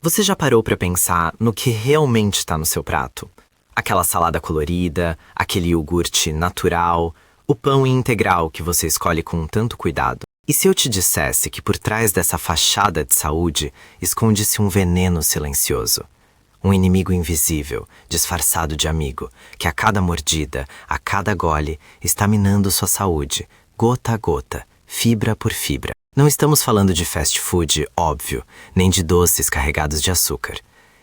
Você já parou para pensar no que realmente está no seu prato? Aquela salada colorida, aquele iogurte natural, o pão integral que você escolhe com tanto cuidado. E se eu te dissesse que por trás dessa fachada de saúde esconde-se um veneno silencioso? Um inimigo invisível, disfarçado de amigo, que a cada mordida, a cada gole, está minando sua saúde, gota a gota, fibra por fibra. Não estamos falando de fast food, óbvio, nem de doces carregados de açúcar.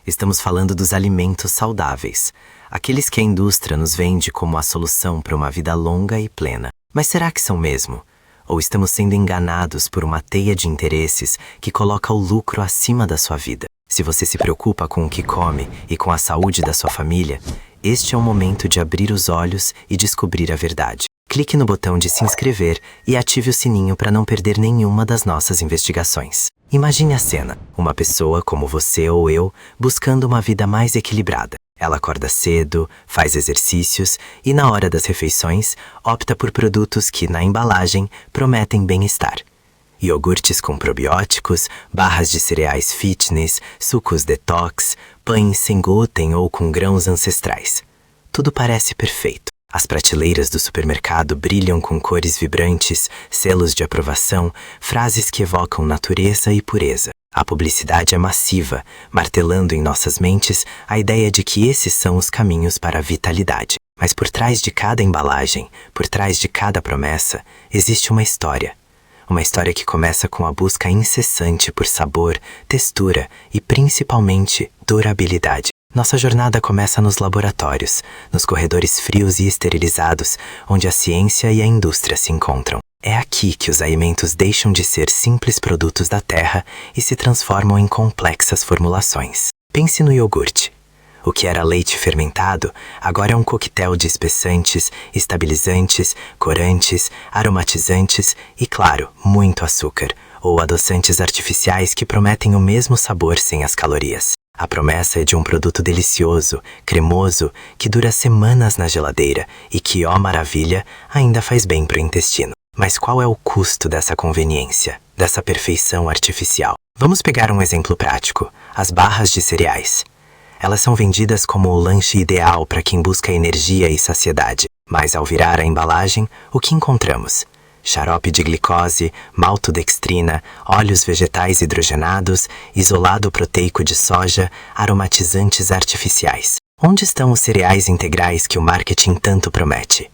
Estamos falando dos alimentos saudáveis, aqueles que a indústria nos vende como a solução para uma vida longa e plena. Mas será que são mesmo? Ou estamos sendo enganados por uma teia de interesses que coloca o lucro acima da sua vida? Se você se preocupa com o que come e com a saúde da sua família, este é o momento de abrir os olhos e descobrir a verdade. Clique no botão de se inscrever e ative o sininho para não perder nenhuma das nossas investigações. Imagine a cena, uma pessoa como você ou eu buscando uma vida mais equilibrada. Ela acorda cedo, faz exercícios e na hora das refeições opta por produtos que, na embalagem, prometem bem-estar. Iogurtes com probióticos, barras de cereais fitness, sucos detox, pães sem glúten ou com grãos ancestrais. Tudo parece perfeito. As prateleiras do supermercado brilham com cores vibrantes, selos de aprovação, frases que evocam natureza e pureza. A publicidade é massiva, martelando em nossas mentes a ideia de que esses são os caminhos para a vitalidade. Mas por trás de cada embalagem, por trás de cada promessa, existe uma história. Uma história que começa com a busca incessante por sabor, textura e, principalmente, durabilidade. Nossa jornada começa nos laboratórios, nos corredores frios e esterilizados, onde a ciência e a indústria se encontram. É aqui que os alimentos deixam de ser simples produtos da terra e se transformam em complexas formulações. Pense no iogurte. O que era leite fermentado, agora é um coquetel de espessantes, estabilizantes, corantes, aromatizantes e, claro, muito açúcar, ou adoçantes artificiais que prometem o mesmo sabor sem as calorias. A promessa é de um produto delicioso, cremoso, que dura semanas na geladeira e que, ó maravilha, ainda faz bem para o intestino. Mas qual é o custo dessa conveniência, dessa perfeição artificial? Vamos pegar um exemplo prático: as barras de cereais. Elas são vendidas como o lanche ideal para quem busca energia e saciedade. Mas ao virar a embalagem, o que encontramos? Xarope de glicose, maltodextrina, óleos vegetais hidrogenados, isolado proteico de soja, aromatizantes artificiais. Onde estão os cereais integrais que o marketing tanto promete?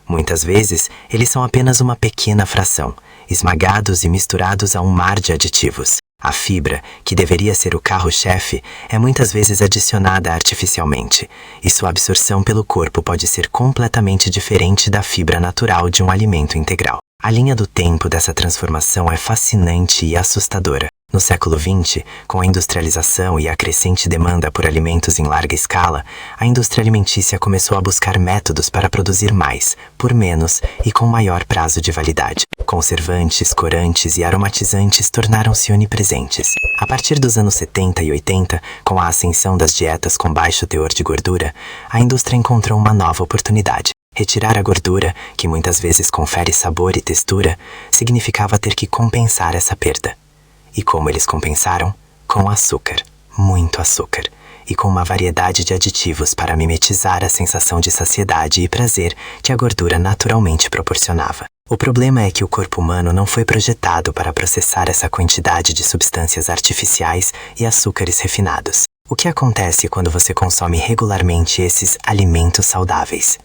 Muitas vezes, eles são apenas uma pequena fração, esmagados e misturados a um mar de aditivos. A fibra, que deveria ser o carro-chefe, é muitas vezes adicionada artificialmente, e sua absorção pelo corpo pode ser completamente diferente da fibra natural de um alimento integral. A linha do tempo dessa transformação é fascinante e assustadora. No século XX, com a industrialização e a crescente demanda por alimentos em larga escala, a indústria alimentícia começou a buscar métodos para produzir mais, por menos e com maior prazo de validade. Conservantes, corantes e aromatizantes tornaram-se onipresentes. A partir dos anos 70 e 80, com a ascensão das dietas com baixo teor de gordura, a indústria encontrou uma nova oportunidade. Retirar a gordura, que muitas vezes confere sabor e textura, significava ter que compensar essa perda. E como eles compensaram? Com açúcar, muito açúcar, e com uma variedade de aditivos para mimetizar a sensação de saciedade e prazer que a gordura naturalmente proporcionava. O problema é que o corpo humano não foi projetado para processar essa quantidade de substâncias artificiais e açúcares refinados. O que acontece quando você consome regularmente esses alimentos saudáveis?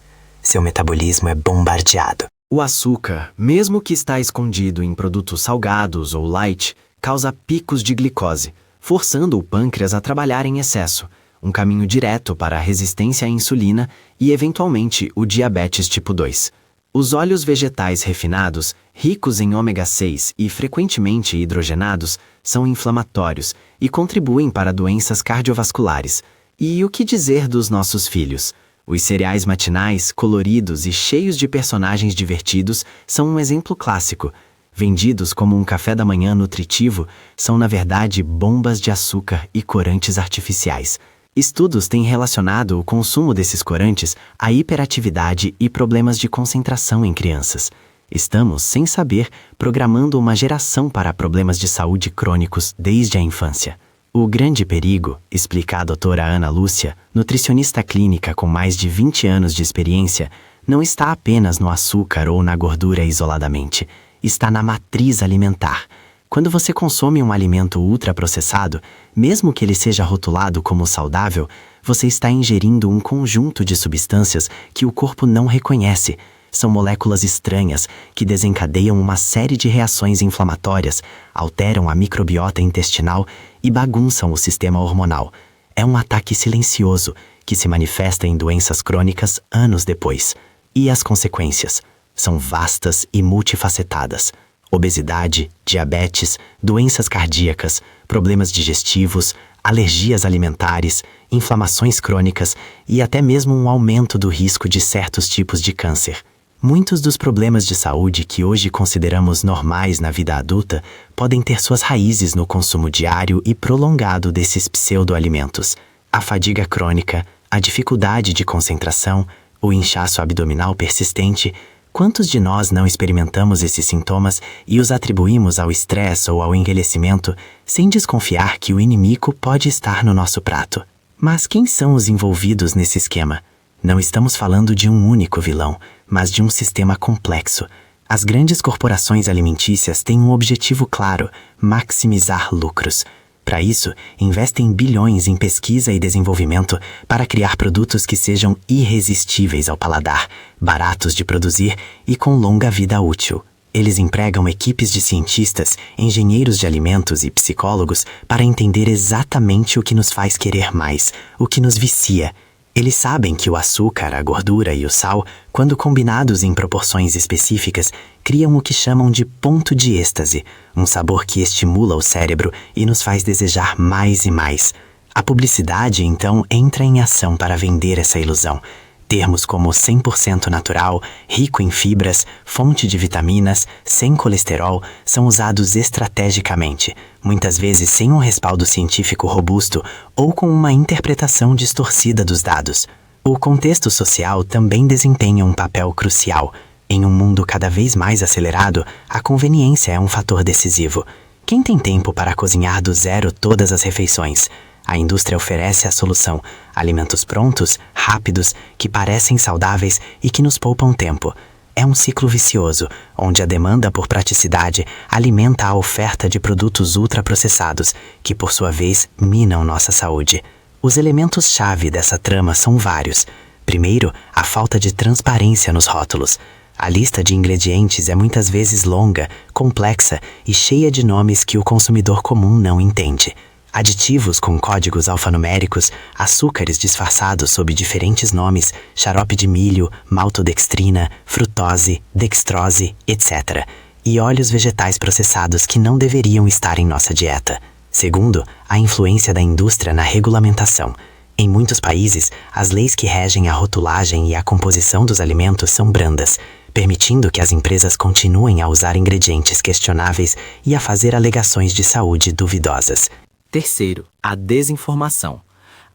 Seu metabolismo é bombardeado. O açúcar, mesmo que está escondido em produtos salgados ou light, causa picos de glicose, forçando o pâncreas a trabalhar em excesso, um caminho direto para a resistência à insulina e, eventualmente, o diabetes tipo 2. Os óleos vegetais refinados, ricos em ômega 6 e frequentemente hidrogenados, são inflamatórios e contribuem para doenças cardiovasculares. E o que dizer dos nossos filhos? Os cereais matinais, coloridos e cheios de personagens divertidos são um exemplo clássico. Vendidos como um café da manhã nutritivo, são na verdade bombas de açúcar e corantes artificiais. Estudos têm relacionado o consumo desses corantes à hiperatividade e problemas de concentração em crianças. Estamos, sem saber, programando uma geração para problemas de saúde crônicos desde a infância. O grande perigo, explica a doutora Ana Lúcia, nutricionista clínica com mais de 20 anos de experiência, não está apenas no açúcar ou na gordura isoladamente, está na matriz alimentar. Quando você consome um alimento ultraprocessado, mesmo que ele seja rotulado como saudável, você está ingerindo um conjunto de substâncias que o corpo não reconhece. São moléculas estranhas que desencadeiam uma série de reações inflamatórias, alteram a microbiota intestinal e bagunçam o sistema hormonal. É um ataque silencioso que se manifesta em doenças crônicas anos depois. E as consequências são vastas e multifacetadas. Obesidade, diabetes, doenças cardíacas, problemas digestivos, alergias alimentares, inflamações crônicas e até mesmo um aumento do risco de certos tipos de câncer. Muitos dos problemas de saúde que hoje consideramos normais na vida adulta podem ter suas raízes no consumo diário e prolongado desses pseudoalimentos. A fadiga crônica, a dificuldade de concentração, o inchaço abdominal persistente. Quantos de nós não experimentamos esses sintomas e os atribuímos ao estresse ou ao envelhecimento, sem desconfiar que o inimigo pode estar no nosso prato? Mas quem são os envolvidos nesse esquema? Não estamos falando de um único vilão, mas de um sistema complexo. As grandes corporações alimentícias têm um objetivo claro: maximizar lucros. Para isso, investem bilhões em pesquisa e desenvolvimento para criar produtos que sejam irresistíveis ao paladar, baratos de produzir e com longa vida útil. Eles empregam equipes de cientistas, engenheiros de alimentos e psicólogos para entender exatamente o que nos faz querer mais, o que nos vicia. Eles sabem que o açúcar, a gordura e o sal, quando combinados em proporções específicas, criam o que chamam de ponto de êxtase, um sabor que estimula o cérebro e nos faz desejar mais e mais. A publicidade, então, entra em ação para vender essa ilusão. Termos como 100% natural, rico em fibras, fonte de vitaminas, sem colesterol, são usados estrategicamente, muitas vezes sem um respaldo científico robusto ou com uma interpretação distorcida dos dados. O contexto social também desempenha um papel crucial. Em um mundo cada vez mais acelerado, a conveniência é um fator decisivo. Quem tem tempo para cozinhar do zero todas as refeições? A indústria oferece a solução: alimentos prontos, rápidos, que parecem saudáveis e que nos poupam tempo. É um ciclo vicioso, onde a demanda por praticidade alimenta a oferta de produtos ultraprocessados, que por sua vez minam nossa saúde. Os elementos-chave dessa trama são vários. Primeiro, a falta de transparência nos rótulos. A lista de ingredientes é muitas vezes longa, complexa e cheia de nomes que o consumidor comum não entende. Aditivos com códigos alfanuméricos, açúcares disfarçados sob diferentes nomes, xarope de milho, maltodextrina, frutose, dextrose, etc. E óleos vegetais processados que não deveriam estar em nossa dieta. Segundo, a influência da indústria na regulamentação. Em muitos países, as leis que regem a rotulagem e a composição dos alimentos são brandas, permitindo que as empresas continuem a usar ingredientes questionáveis e a fazer alegações de saúde duvidosas. Terceiro, a desinformação.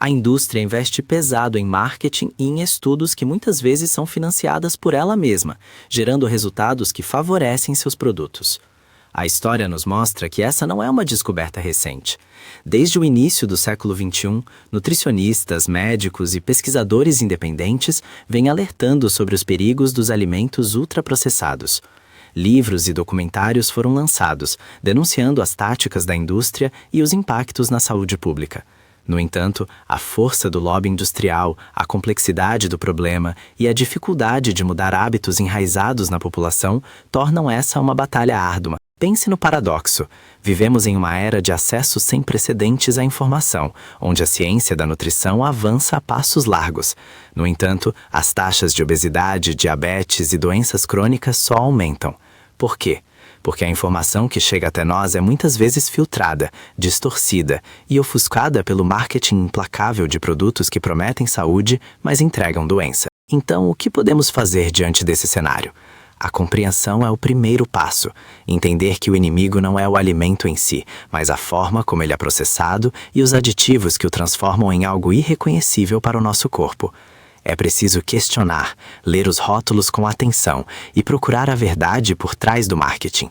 A indústria investe pesado em marketing e em estudos que muitas vezes são financiadas por ela mesma, gerando resultados que favorecem seus produtos. A história nos mostra que essa não é uma descoberta recente. Desde o início do século XXI, nutricionistas, médicos e pesquisadores independentes vêm alertando sobre os perigos dos alimentos ultraprocessados. Livros e documentários foram lançados, denunciando as táticas da indústria e os impactos na saúde pública. No entanto, a força do lobby industrial, a complexidade do problema e a dificuldade de mudar hábitos enraizados na população tornam essa uma batalha árdua. Pense no paradoxo. Vivemos em uma era de acesso sem precedentes à informação, onde a ciência da nutrição avança a passos largos. No entanto, as taxas de obesidade, diabetes e doenças crônicas só aumentam. Por quê? Porque a informação que chega até nós é muitas vezes filtrada, distorcida e ofuscada pelo marketing implacável de produtos que prometem saúde, mas entregam doença. Então, o que podemos fazer diante desse cenário? A compreensão é o primeiro passo. Entender que o inimigo não é o alimento em si, mas a forma como ele é processado e os aditivos que o transformam em algo irreconhecível para o nosso corpo. É preciso questionar, ler os rótulos com atenção e procurar a verdade por trás do marketing.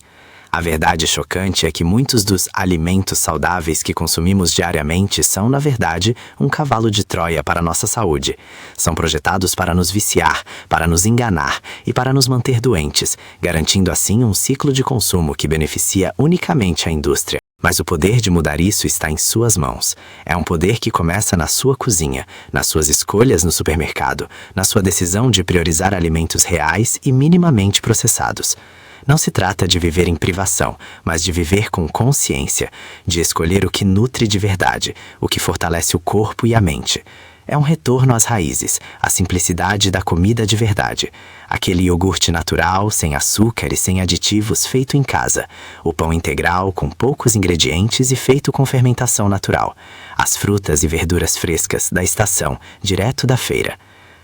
A verdade chocante é que muitos dos alimentos saudáveis que consumimos diariamente são, na verdade, um cavalo de Troia para a nossa saúde. São projetados para nos viciar, para nos enganar e para nos manter doentes, garantindo assim um ciclo de consumo que beneficia unicamente a indústria. Mas o poder de mudar isso está em suas mãos. É um poder que começa na sua cozinha, nas suas escolhas no supermercado, na sua decisão de priorizar alimentos reais e minimamente processados. Não se trata de viver em privação, mas de viver com consciência, de escolher o que nutre de verdade, o que fortalece o corpo e a mente. É um retorno às raízes, à simplicidade da comida de verdade. Aquele iogurte natural, sem açúcar e sem aditivos, feito em casa. O pão integral, com poucos ingredientes e feito com fermentação natural. As frutas e verduras frescas, da estação, direto da feira.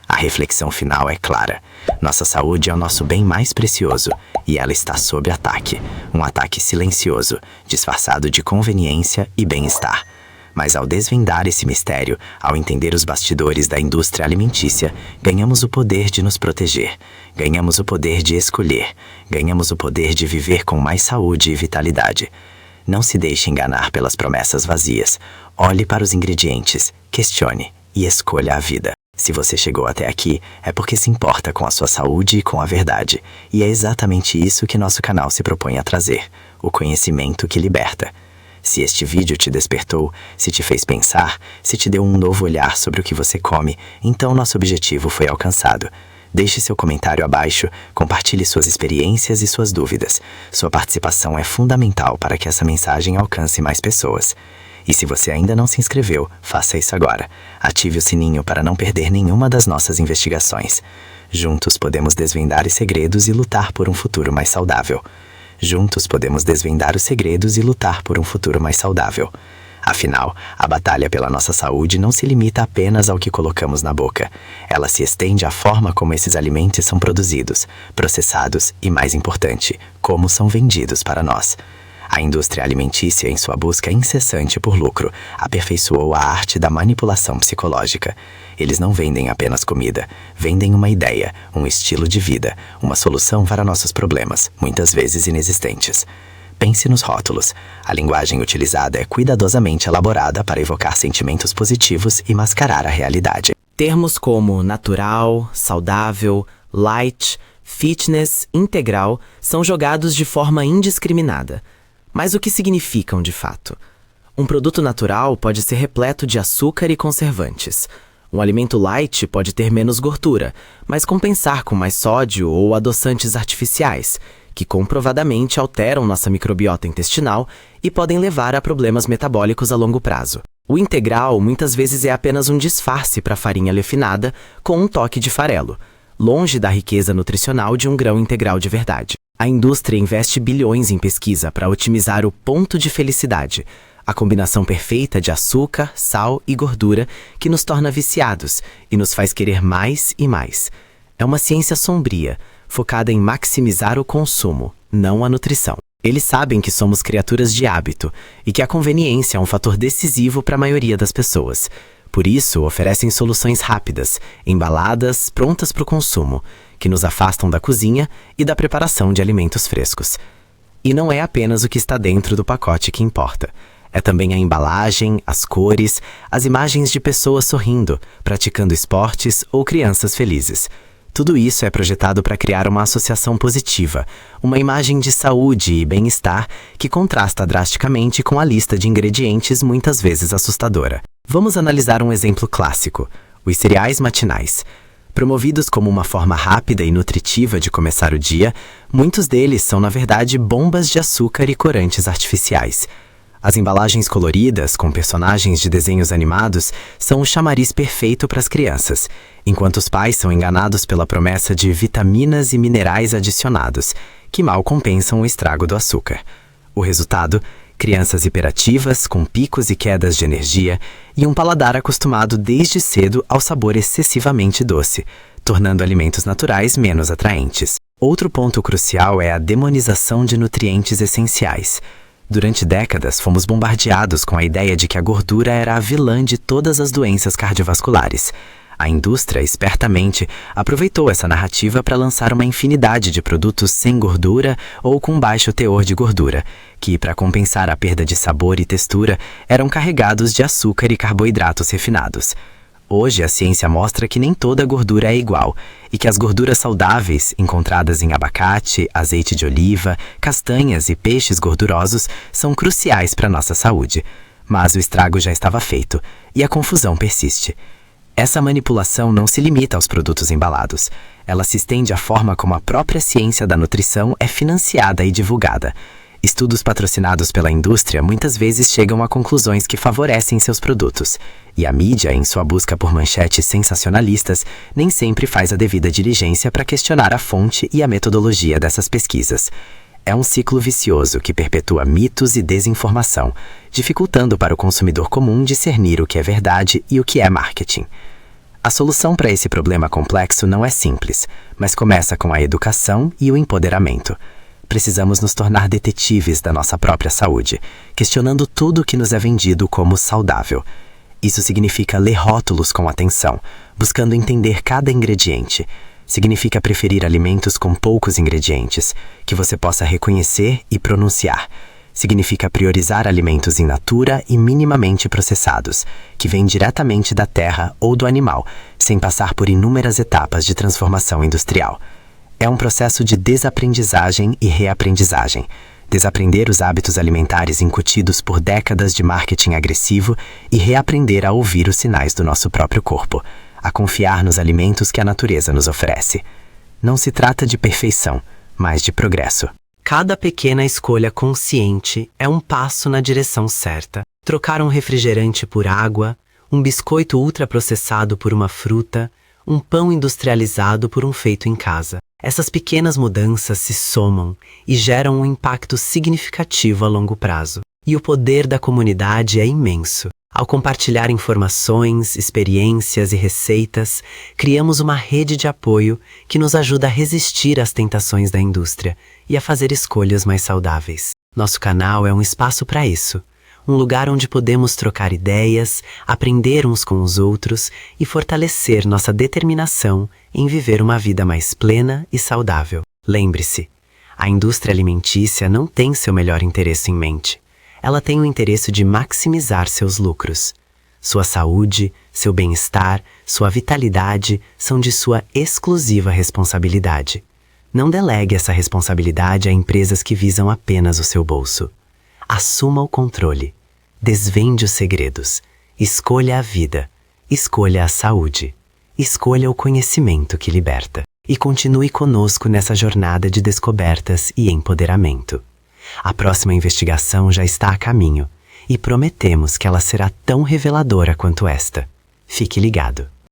A reflexão final é clara. Nossa saúde é o nosso bem mais precioso e ela está sob ataque. Um ataque silencioso, disfarçado de conveniência e bem-estar. Mas ao desvendar esse mistério, ao entender os bastidores da indústria alimentícia, ganhamos o poder de nos proteger, ganhamos o poder de escolher, ganhamos o poder de viver com mais saúde e vitalidade. Não se deixe enganar pelas promessas vazias. Olhe para os ingredientes, questione e escolha a vida. Se você chegou até aqui, é porque se importa com a sua saúde e com a verdade. E é exatamente isso que nosso canal se propõe a trazer, o conhecimento que liberta. Se este vídeo te despertou, se te fez pensar, se te deu um novo olhar sobre o que você come, então nosso objetivo foi alcançado. Deixe seu comentário abaixo, compartilhe suas experiências e suas dúvidas. Sua participação é fundamental para que essa mensagem alcance mais pessoas. E se você ainda não se inscreveu, faça isso agora. Ative o sininho para não perder nenhuma das nossas investigações. Juntos podemos desvendar os segredos e lutar por um futuro mais saudável. Juntos podemos desvendar os segredos e lutar por um futuro mais saudável. Afinal, a batalha pela nossa saúde não se limita apenas ao que colocamos na boca. Ela se estende à forma como esses alimentos são produzidos, processados e, mais importante, como são vendidos para nós. A indústria alimentícia, em sua busca incessante por lucro, aperfeiçoou a arte da manipulação psicológica. Eles não vendem apenas comida, vendem uma ideia, um estilo de vida, uma solução para nossos problemas, muitas vezes inexistentes. Pense nos rótulos. A linguagem utilizada é cuidadosamente elaborada para evocar sentimentos positivos e mascarar a realidade. Termos como natural, saudável, light, fitness, integral são jogados de forma indiscriminada. Mas o que significam de fato? Um produto natural pode ser repleto de açúcar e conservantes. Um alimento light pode ter menos gordura, mas compensar com mais sódio ou adoçantes artificiais, que comprovadamente alteram nossa microbiota intestinal e podem levar a problemas metabólicos a longo prazo. O integral muitas vezes é apenas um disfarce para farinha refinada com um toque de farelo, longe da riqueza nutricional de um grão integral de verdade. A indústria investe bilhões em pesquisa para otimizar o ponto de felicidade, a combinação perfeita de açúcar, sal e gordura que nos torna viciados e nos faz querer mais e mais. É uma ciência sombria, focada em maximizar o consumo, não a nutrição. Eles sabem que somos criaturas de hábito e que a conveniência é um fator decisivo para a maioria das pessoas. Por isso, oferecem soluções rápidas, embaladas, prontas para o consumo, que nos afastam da cozinha e da preparação de alimentos frescos. E não é apenas o que está dentro do pacote que importa. É também a embalagem, as cores, as imagens de pessoas sorrindo, praticando esportes ou crianças felizes. Tudo isso é projetado para criar uma associação positiva, uma imagem de saúde e bem-estar que contrasta drasticamente com a lista de ingredientes muitas vezes assustadora. Vamos analisar um exemplo clássico: os cereais matinais. Promovidos como uma forma rápida e nutritiva de começar o dia, muitos deles são, na verdade, bombas de açúcar e corantes artificiais. As embalagens coloridas, com personagens de desenhos animados, são o chamariz perfeito para as crianças, enquanto os pais são enganados pela promessa de vitaminas e minerais adicionados, que mal compensam o estrago do açúcar. O resultado? Crianças hiperativas, com picos e quedas de energia, e um paladar acostumado desde cedo ao sabor excessivamente doce, tornando alimentos naturais menos atraentes. Outro ponto crucial é a demonização de nutrientes essenciais. Durante décadas, fomos bombardeados com a ideia de que a gordura era a vilã de todas as doenças cardiovasculares. A indústria, espertamente, aproveitou essa narrativa para lançar uma infinidade de produtos sem gordura ou com baixo teor de gordura, que, para compensar a perda de sabor e textura, eram carregados de açúcar e carboidratos refinados. Hoje, a ciência mostra que nem toda gordura é igual e que as gorduras saudáveis, encontradas em abacate, azeite de oliva, castanhas e peixes gordurosos, são cruciais para a nossa saúde. Mas o estrago já estava feito e a confusão persiste. Essa manipulação não se limita aos produtos embalados. Ela se estende à forma como a própria ciência da nutrição é financiada e divulgada. Estudos patrocinados pela indústria muitas vezes chegam a conclusões que favorecem seus produtos, e a mídia, em sua busca por manchetes sensacionalistas, nem sempre faz a devida diligência para questionar a fonte e a metodologia dessas pesquisas. É um ciclo vicioso que perpetua mitos e desinformação, dificultando para o consumidor comum discernir o que é verdade e o que é marketing. A solução para esse problema complexo não é simples, mas começa com a educação e o empoderamento. Precisamos nos tornar detetives da nossa própria saúde, questionando tudo o que nos é vendido como saudável. Isso significa ler rótulos com atenção, buscando entender cada ingrediente. Significa preferir alimentos com poucos ingredientes, que você possa reconhecer e pronunciar. Significa priorizar alimentos in natura e minimamente processados, que vêm diretamente da terra ou do animal, sem passar por inúmeras etapas de transformação industrial. É um processo de desaprendizagem e reaprendizagem. Desaprender os hábitos alimentares incutidos por décadas de marketing agressivo e reaprender a ouvir os sinais do nosso próprio corpo, a confiar nos alimentos que a natureza nos oferece. Não se trata de perfeição, mas de progresso. Cada pequena escolha consciente é um passo na direção certa. Trocar um refrigerante por água, um biscoito ultraprocessado por uma fruta, um pão industrializado por um feito em casa. Essas pequenas mudanças se somam e geram um impacto significativo a longo prazo. E o poder da comunidade é imenso. Ao compartilhar informações, experiências e receitas, criamos uma rede de apoio que nos ajuda a resistir às tentações da indústria e a fazer escolhas mais saudáveis. Nosso canal é um espaço para isso. Um lugar onde podemos trocar ideias, aprender uns com os outros e fortalecer nossa determinação em viver uma vida mais plena e saudável. Lembre-se, a indústria alimentícia não tem seu melhor interesse em mente. Ela tem o interesse de maximizar seus lucros. Sua saúde, seu bem-estar, sua vitalidade são de sua exclusiva responsabilidade. Não delegue essa responsabilidade a empresas que visam apenas o seu bolso. Assuma o controle. Desvende os segredos. Escolha a vida. Escolha a saúde. Escolha o conhecimento que liberta. E continue conosco nessa jornada de descobertas e empoderamento. A próxima investigação já está a caminho e prometemos que ela será tão reveladora quanto esta. Fique ligado.